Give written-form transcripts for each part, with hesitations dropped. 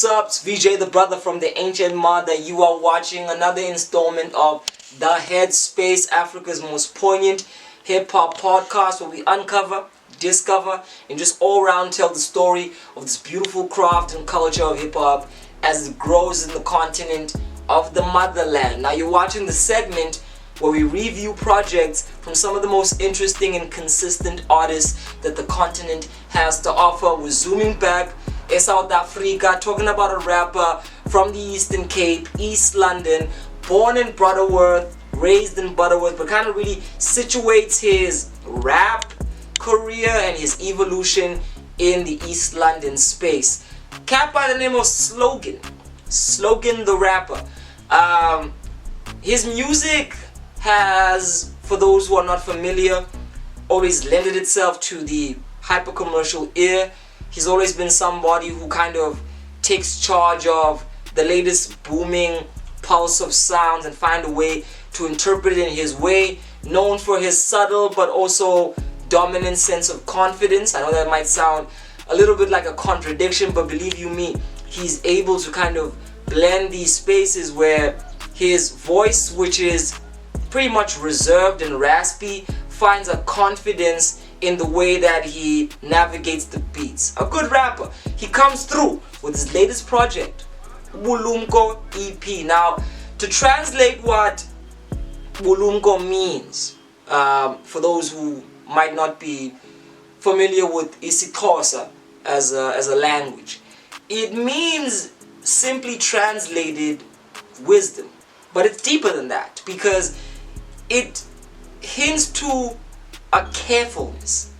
What's up? It's VJ, the brother from the ancient mother. You are watching another installment of The Headspace, Africa's most poignant hip-hop podcast, where we uncover, discover, and just all-round tell the story of this beautiful craft and culture of hip-hop as it grows in the continent of the motherland. Now you're watching the segment where we review projects from some of the most interesting and consistent artists that the continent has to offer. We're zooming back in South Africa, talking about a rapper from the Eastern Cape, East London, born in Butterworth, raised in Butterworth, but kind of really situates his rap career and his evolution in the East London space. Cat by the name of Slogan the Rapper. His music has, for those who are not familiar, always lended itself to the hyper commercial ear. He's always been somebody who kind of takes charge of the latest booming pulse of sounds and find a way to interpret it in his way. Known for his subtle but also dominant sense of confidence. I know that might sound a little bit like a contradiction, but believe you me, he's able to kind of blend these spaces where his voice, which is pretty much reserved and raspy, finds a confidence in the way that he navigates the beats. A good rapper. He comes through with his latest project, Bulumko EP. Now, to translate what Bulumko means, for those who might not be familiar with isiXhosa as a language, it means, simply translated, wisdom. But it's deeper than that, because it hints to a carefulness.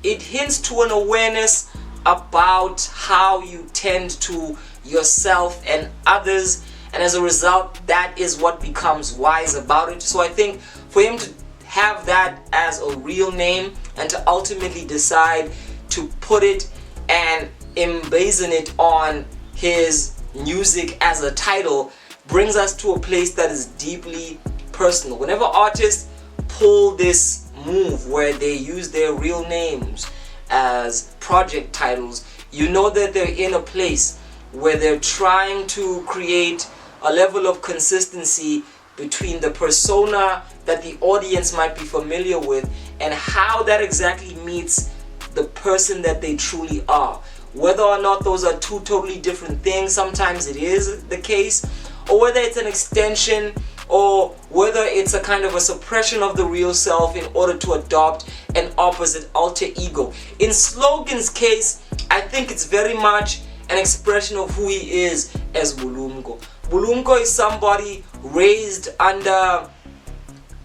It hints to an awareness about how you tend to yourself and others, and as a result, that is what becomes wise about it. So I think for him to have that as a real name and to ultimately decide to put it and emblazon it on his music as a title brings us to a place that is deeply personal. Whenever artists pull this move where they use their real names as project titles, you know that they're in a place where they're trying to create a level of consistency between the persona that the audience might be familiar with and how that exactly meets the person that they truly are. Whether or not those are two totally different things, sometimes it is the case, or whether it's an extension, or whether it's a kind of a suppression of the real self in order to adopt an opposite alter ego. In Slogan's case, I think it's very much an expression of who he is as Bulumko. Bulumko is somebody raised under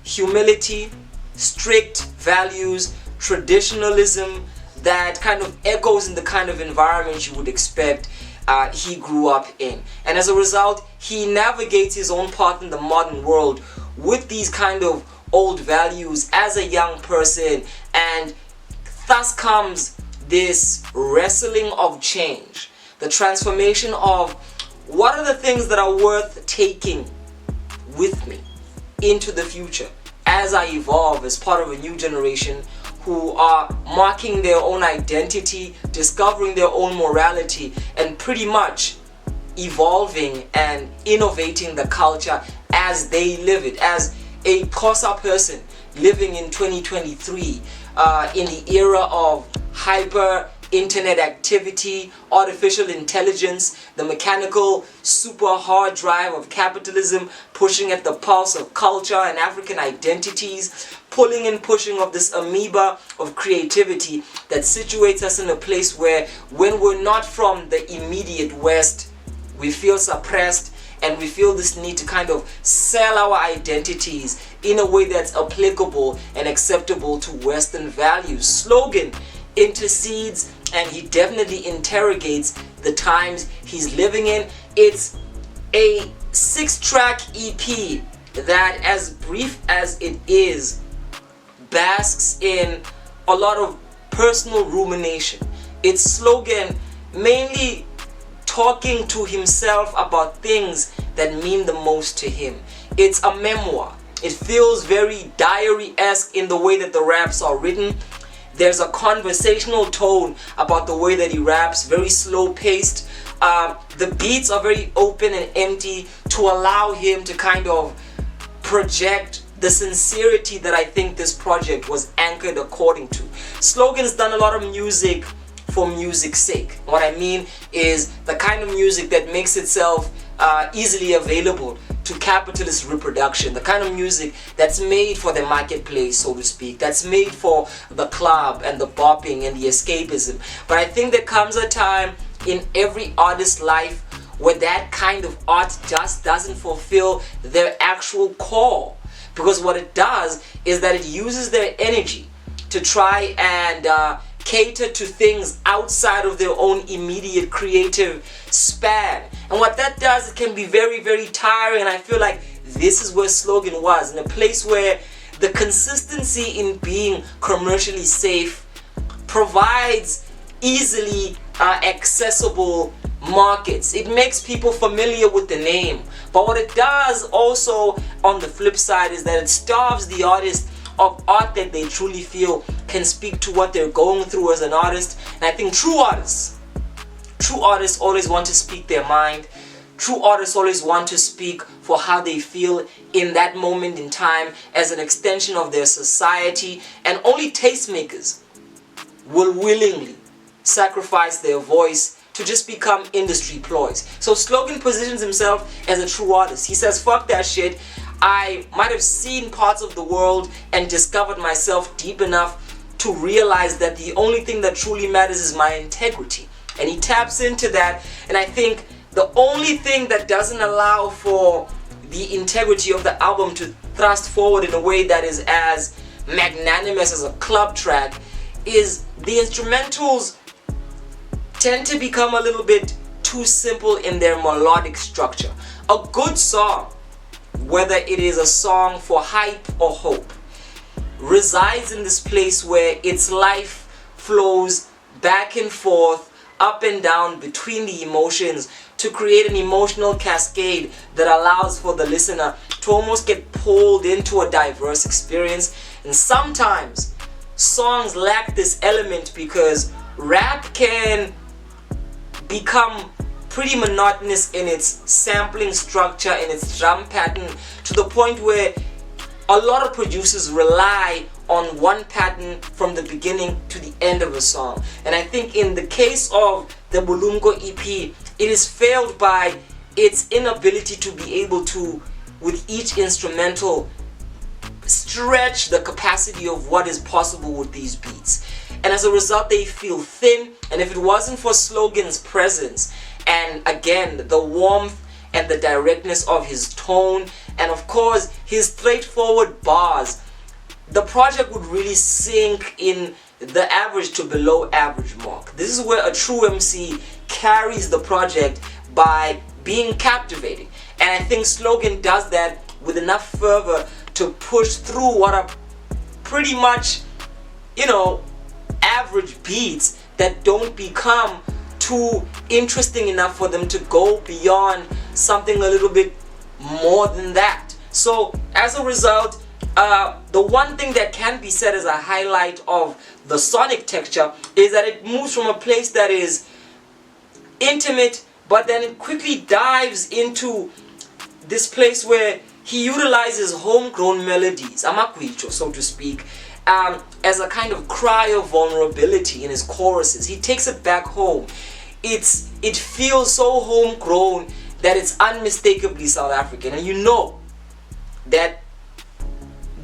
humility, strict values, traditionalism that kind of echoes in the kind of environment you would expect he grew up in. And as a result, he navigates his own path in the modern world with these kind of old values as a young person, and thus comes this wrestling of change, the transformation of what are the things that are worth taking with me into the future as I evolve as part of a new generation who are marking their own identity, discovering their own morality, and pretty much evolving and innovating the culture as they live it. As a Xhosa person living in 2023, in the era of hyper internet activity, artificial intelligence, the mechanical super hard drive of capitalism pushing at the pulse of culture and African identities, pulling and pushing of this amoeba of creativity that situates us in a place where, when we're not from the immediate West, we feel suppressed and we feel this need to kind of sell our identities in a way that's applicable and acceptable to Western values. Slogan intercedes and he definitely interrogates the times he's living in. It's a 6-track EP that, as brief as it is, basks in a lot of personal rumination. It's Slogan mainly talking to himself about things that mean the most to him. It's a memoir. It feels very diary-esque in the way that the raps are written. There's a conversational tone about the way that he raps, very slow paced. The beats are very open and empty to allow him to kind of project the sincerity that I think this project was anchored according to. Slogan's done a lot of music for music's sake. What I mean is the kind of music that makes itself easily available to capitalist reproduction, the kind of music that's made for the marketplace, so to speak, that's made for the club and the bopping and the escapism. But I think there comes a time in every artist's life where that kind of art just doesn't fulfill their actual core, because what it does is that it uses their energy to try and cater to things outside of their own immediate creative span. And what that does, it can be very, very tiring. And I feel like this is where Slogan was, in a place where the consistency in being commercially safe provides easily accessible markets. It makes people familiar with the name. But what it does also on the flip side is that it starves the artist of art that they truly feel can speak to what they're going through as an artist. And I think true artists always want to speak their mind. True artists always want to speak for how they feel in that moment in time as an extension of their society. And only tastemakers will willingly sacrifice their voice to just become industry ploys. So Slogan positions himself as a true artist. He says, fuck that shit. I might have seen parts of the world and discovered myself deep enough to realize that the only thing that truly matters is my integrity. And he taps into that. And I think the only thing that doesn't allow for the integrity of the album to thrust forward in a way that is as magnanimous as a club track is the instrumentals tend to become a little bit too simple in their melodic structure. A good song, whether it is a song for hype or hope, resides in this place where its life flows back and forth, up and down between the emotions to create an emotional cascade that allows for the listener to almost get pulled into a diverse experience. And sometimes songs lack this element because rap can become pretty monotonous in its sampling structure, in its drum pattern, to the point where a lot of producers rely on one pattern from the beginning to the end of a song. And I think in the case of the Bulumko EP, it is failed by its inability to be able to, with each instrumental, stretch the capacity of what is possible with these beats. And as a result, they feel thin. And if it wasn't for Slogan's presence, and again, the warmth and the directness of his tone, and of course, his straightforward bars, the project would really sink in the average to below average mark. This is where a true MC carries the project by being captivating. And I think Slogan does that with enough fervor to push through what are pretty much, average beats that don't become too interesting enough for them to go beyond something a little bit more than that. So as a result, the one thing that can be said as a highlight of the sonic texture is that it moves from a place that is intimate, but then it quickly dives into this place where he utilizes homegrown melodies, amakwicho, so to speak, as a kind of cry of vulnerability in his choruses. He takes it back home. It feels so homegrown that it's unmistakably South African. And you know that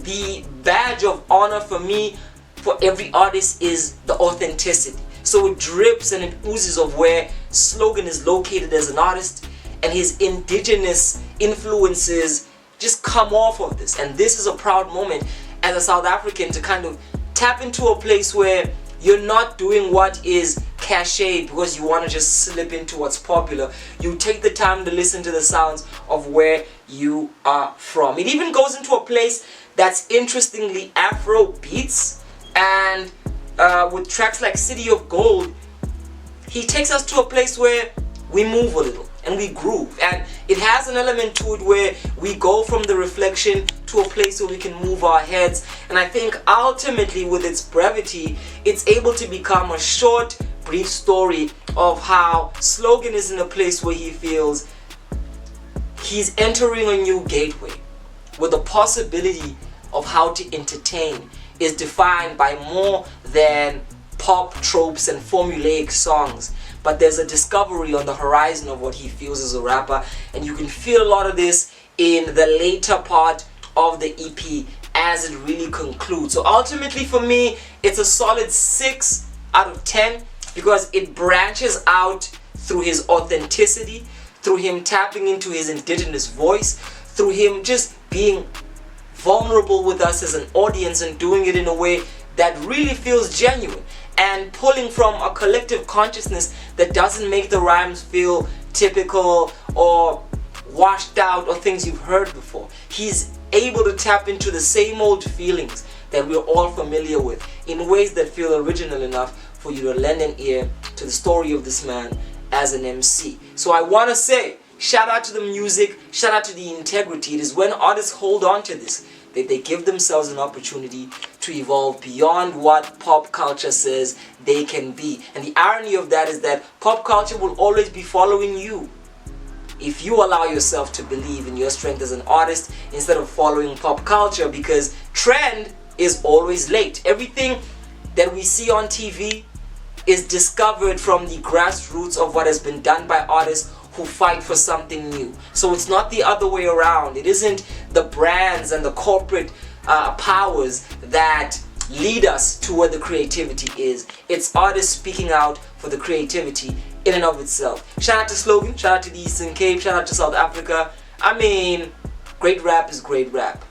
the badge of honor for me, for every artist, is the authenticity. So it drips and it oozes of where Slogan is located as an artist, and his indigenous influences just come off of this. And this is a proud moment as a South African to kind of tap into a place where you're not doing what is cachet because you want to just slip into what's popular. You take the time to listen to the sounds of where you are from. It even goes into a place that's interestingly Afro beats, and with tracks like City of Gold, he takes us to a place where we move a little and we groove. And it has an element to it where we go from the reflection to a place where we can move our heads. And I think ultimately with its brevity, it's able to become a short, brief story of how Slogan is in a place where he feels he's entering a new gateway, where the possibility of how to entertain is defined by more than pop tropes and formulaic songs, but there's a discovery on the horizon of what he feels as a rapper, and you can feel a lot of this in the later part of the EP as it really concludes. So ultimately for me, it's a solid 6 out of 10 because it branches out through his authenticity, through him tapping into his indigenous voice, through him just being vulnerable with us as an audience and doing it in a way that really feels genuine, and pulling from a collective consciousness that doesn't make the rhymes feel typical or washed out or things you've heard before. He's able to tap into the same old feelings that we're all familiar with in ways that feel original enough for you to lend an ear to the story of this man as an MC. So I want to say, shout out to the music, shout out to the integrity. It is when artists hold on to this that they give themselves an opportunity to evolve beyond what pop culture says they can be. And the irony of that is that pop culture will always be following you if you allow yourself to believe in your strength as an artist instead of following pop culture, because trend is always late. Everything that we see on TV is discovered from the grassroots of what has been done by artists who fight for something new. So it's not the other way around. It isn't the brands and the corporate powers that lead us to where the creativity is. It's artists speaking out for the creativity in and of itself. Shout out to Slogan, shout out to the Eastern Cape, shout out to South Africa. I mean, great rap is great rap.